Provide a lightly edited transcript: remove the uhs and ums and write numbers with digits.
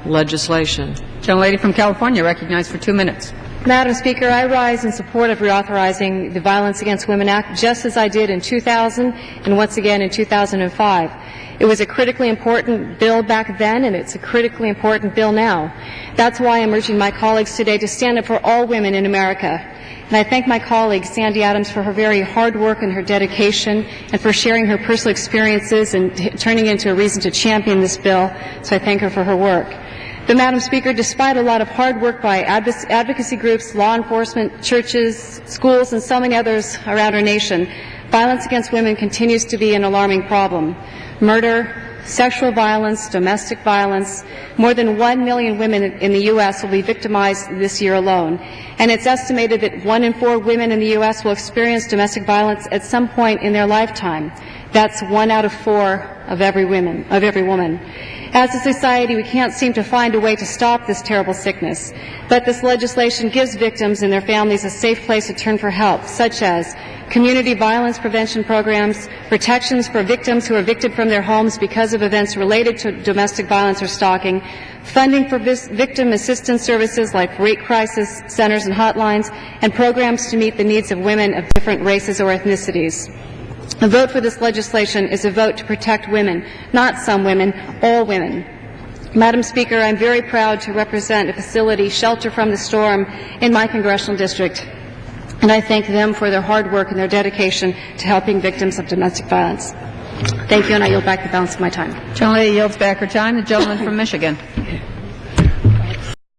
legislation. Gentlelady from California, recognized for 2 minutes. Madam Speaker, I rise in support of reauthorizing the Violence Against Women Act, just as I did in 2000 and once again in 2005. It was a critically important bill back then, and it's a critically important bill now. That's why I'm urging my colleagues today to stand up for all women in America. And I thank my colleague, Sandy Adams, for her very hard work and her dedication, and for sharing her personal experiences and turning it into a reason to champion this bill. So I thank her for her work. But, Madam Speaker, despite a lot of hard work by advocacy groups, law enforcement, churches, schools, and so many others around our nation, violence against women continues to be an alarming problem. Murder, sexual violence, domestic violence. More than 1 million women in the U.S. will be victimized this year alone. And it's estimated that 1 in 4 women in the U.S. will experience domestic violence at some point in their lifetime. That's 1 out of 4 of every woman. As a society, we can't seem to find a way to stop this terrible sickness. But this legislation gives victims and their families a safe place to turn for help, such as community violence prevention programs, protections for victims who are evicted from their homes because of events related to domestic violence or stalking, funding for victim assistance services like rape crisis centers and hotlines, and programs to meet the needs of women of different races or ethnicities. A vote for this legislation is a vote to protect women, not some women, all women. Madam Speaker, I'm very proud to represent a facility, Shelter from the Storm, in my congressional district, and I thank them for their hard work and their dedication to helping victims of domestic violence. Thank you, and I yield back the balance of my time. Gentlelady yields back her time. The gentleman from Michigan.